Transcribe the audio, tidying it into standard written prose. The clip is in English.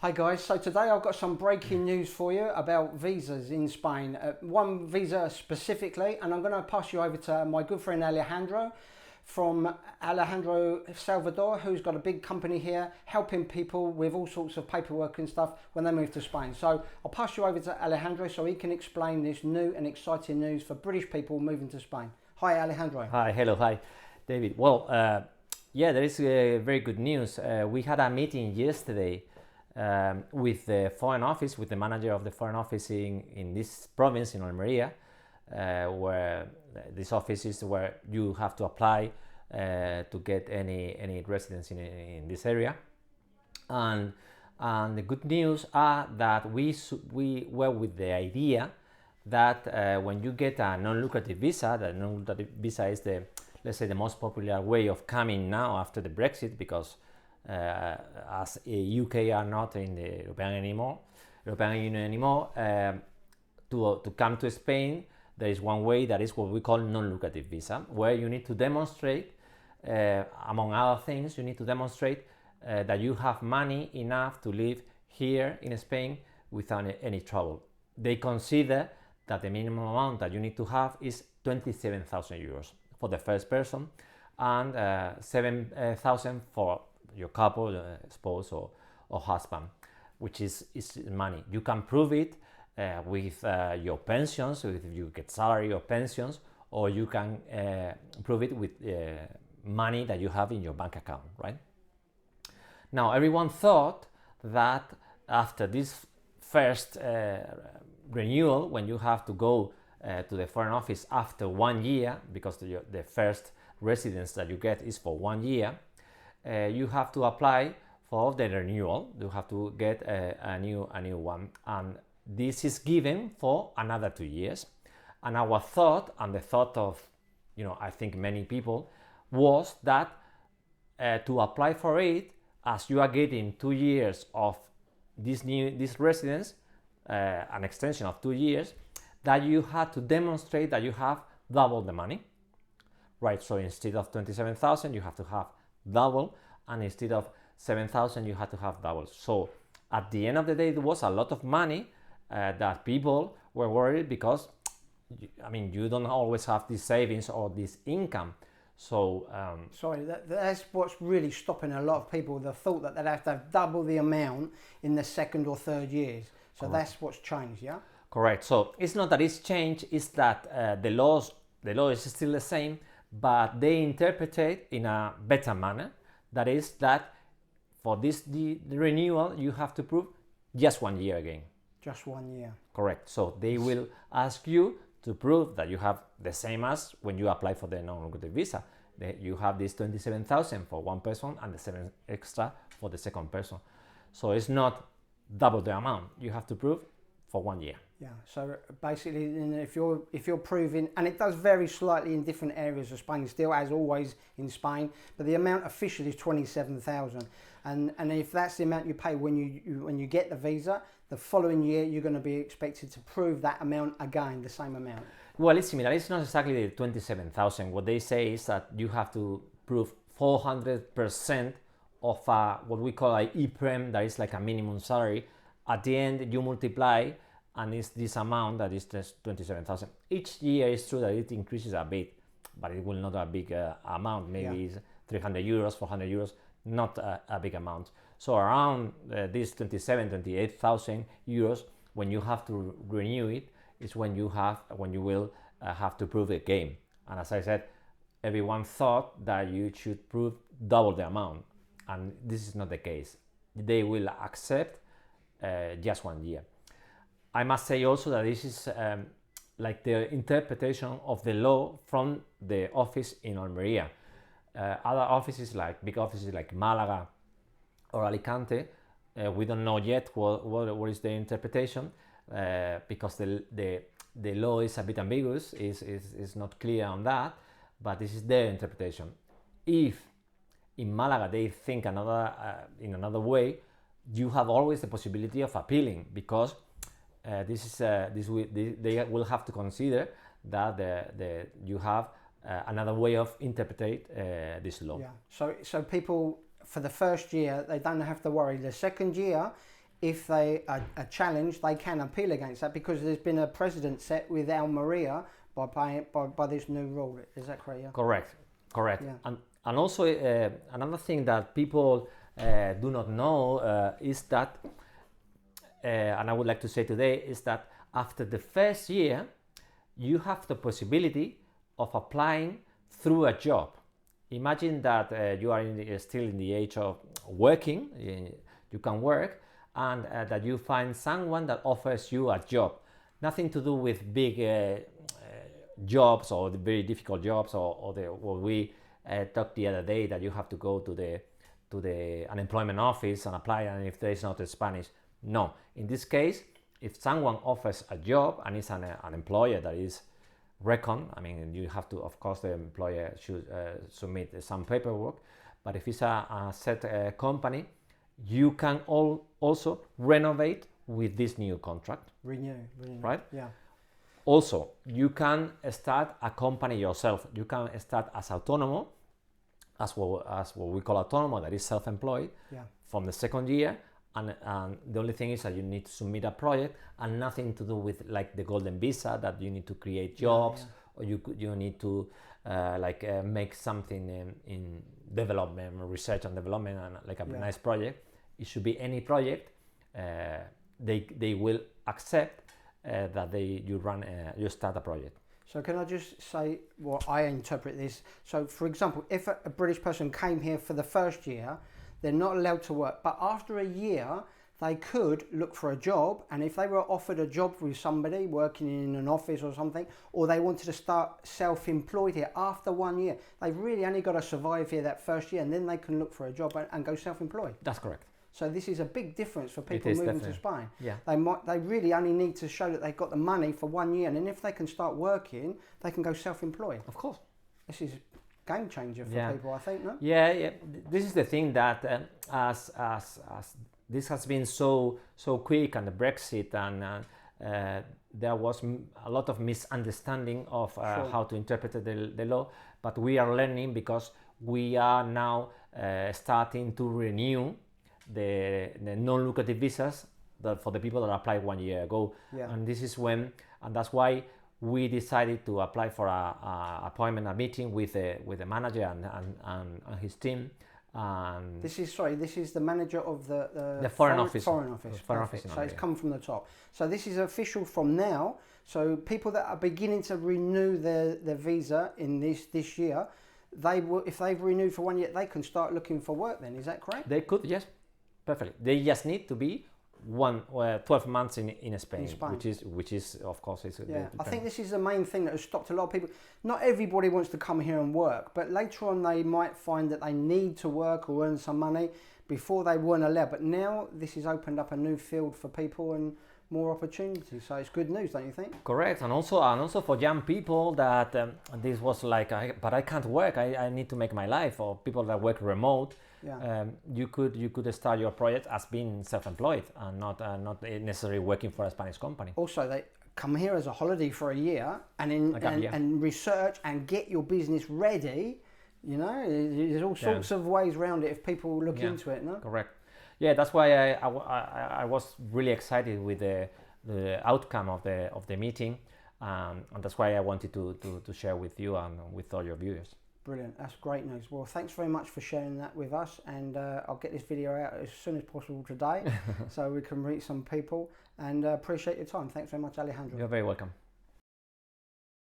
Hi guys, so today I've got some breaking news for you about visas in Spain. One visa specifically, and I'm going to pass you over to my good friend Alejandro from Alejandro Salvador, who's got a big company here helping people with all sorts of paperwork and stuff when they move to Spain. So I'll pass you over to Alejandro so he can explain this new and exciting news for British people moving to Spain. Hi Alejandro. Hi, hello, hi, David. Well, yeah, there is very good news. We had a meeting yesterday with the Foreign Office, with the manager of the Foreign Office in this province, in Almeria, where this office is where you have to apply to get any residence in this area. And the good news are that we were with the idea that when you get a non-lucrative visa, the non-lucrative visa is let's say the most popular way of coming now after the Brexit, because as UK are not in the European Union anymore, to come to Spain, there is one way, that is what we call non-lucrative visa, where you need to demonstrate, among other things, you need to demonstrate that you have money enough to live here in Spain without any trouble. They consider that the minimum amount that you need to have is 27,000 euros for the first person, and 7,000 for your couple, spouse or husband, which is money. You can prove it with your pensions, so if you get salary or pensions, or you can prove it with money that you have in your bank account, right? Now, everyone thought that after this first renewal, when you have to go to the Foreign Office after 1 year, because the first residence that you get is for 1 year, you have to apply for the renewal. You have to get a new one, and this is given for another 2 years. And our thought, and the thought of, I think many people, was that to apply for it, as you are getting 2 years of this residence, an extension of 2 years, that you had to demonstrate that you have double the money, right? So instead of 27,000, you have to have double, and instead of 7,000, you have to have double. So at the end of the day, it was a lot of money that people were worried, because you don't always have these savings or this income. So sorry, that's what's really stopping a lot of people, the thought that they'd have to have double the amount in the second or third years. So correct. That's what's changed, yeah? Correct. So it's not that it's changed, it's that the law is still the same, but they interpret it in a better manner. That is that for the renewal, you have to prove just 1 year again. Just 1 year. Correct. So they will ask you to prove that you have the same as when you apply for the non-lucrative visa. You have this 27,000 for one person and the 7 extra for the second person. So it's not double the amount. You have to prove for 1 year. Yeah, so basically, if you're proving, and it does vary slightly in different areas of Spain, still as always in Spain, but the amount officially is 27,000, and if that's the amount you pay when you get the visa, the following year you're going to be expected to prove that amount again, the same amount. Well, it's similar. It's not exactly the 27,000. What they say is that you have to prove 400% of what we call an EPREM, that is like a minimum salary. At the end, you multiply, and it's this amount that is just 27,000. Each year is true that it increases a bit, but it will not a big amount. Maybe it's 300 euros, 400 euros, not a big amount. So around this 28,000 euros, when you have to renew it, is when you will have to prove it again. And as I said, everyone thought that you should prove double the amount, and this is not the case. They will accept just 1 year. I must say also that this is like the interpretation of the law from the office in Almeria. Other offices, like big offices like Malaga or Alicante, we don't know yet what is the interpretation, because the law is a bit ambiguous, is not clear on that, but this is their interpretation. If in Malaga they think in another way, you have always the possibility of appealing, because they will have to consider that you have another way of interpret this law. Yeah. So people, for the first year, they don't have to worry. The second year, if they are challenged, they can appeal against that, because there's been a precedent set with Almeria by this new rule. Is that correct? Yeah? Correct. Yeah. And also another thing that people do not know is that, and I would like to say today, is that after the first year, you have the possibility of applying through a job. Imagine that you are still in the age of working, you can work, and that you find someone that offers you a job. Nothing to do with big jobs or the very difficult jobs, or what we talked the other day, that you have to go to the unemployment office and apply, and if there is not a Spanish. No, in this case, if someone offers a job and it's an employer that is reckoned, I mean, you have to, of course, the employer should submit some paperwork, but if it's a set company, you can also renovate with this new contract. Renew. Right? Yeah. Also, you can start a company yourself. You can start as autonomo, as what we call autonomo, that is self-employed, from the second year. And the only thing is that you need to submit a project, and nothing to do with like the golden visa, that you need to create jobs, or you need to make something in development, research and development, and like a nice project. It should be any project. They will accept that you start a project. So can I just say what I interpret this? So for example, if a British person came here for the first year, they're not allowed to work, but after a year they could look for a job, and if they were offered a job with somebody working in an office or something, or they wanted to start self-employed here after 1 year, they've really only got to survive here that first year, and then they can look for a job and go self-employed. That's correct. So this is a big difference for people moving to Spain. Yeah. They really only need to show that they've got the money for 1 year, and then if they can start working, they can go self-employed. Of course. This is game changer for people, I think, no? Yeah. This is the thing that as this has been so quick, and the Brexit, and there was a lot of misunderstanding of how to interpret the law, but we are learning, because we are now starting to renew the non-lucrative visas for the people that applied 1 year ago, and this is when, and that's why we decided to apply for a meeting with the manager and his team. And this is the manager of the foreign office. Foreign office. So it's come from the top. So this is official from now. So people that are beginning to renew their visa in this year, if they've renewed for 1 year, they can start looking for work then. Is that correct? They could, yes, perfectly. They just need to be 12 months in Spain, which is of course I think this is the main thing that has stopped a lot of people. Not everybody wants to come here and work, but later on they might find that they need to work or earn some money. Before they weren't allowed, but now this has opened up a new field for people and more opportunities. So it's good news, don't you think? Correct. And also for young people that this was like, but I can't work, I need to make my life, or people that work remote. You could start your project as being self-employed and not necessarily working for a Spanish company. Also, they come here as a holiday for a year and research and get your business ready. You know, there's all sorts of ways around it if people look into it. No, correct. Yeah, that's why I was really excited with the outcome of the meeting, and that's why I wanted to share with you and with all your viewers. Brilliant, that's great news. Well, thanks very much for sharing that with us, and I'll get this video out as soon as possible today so we can reach some people, and appreciate your time. Thanks very much, Alejandro. You're very welcome.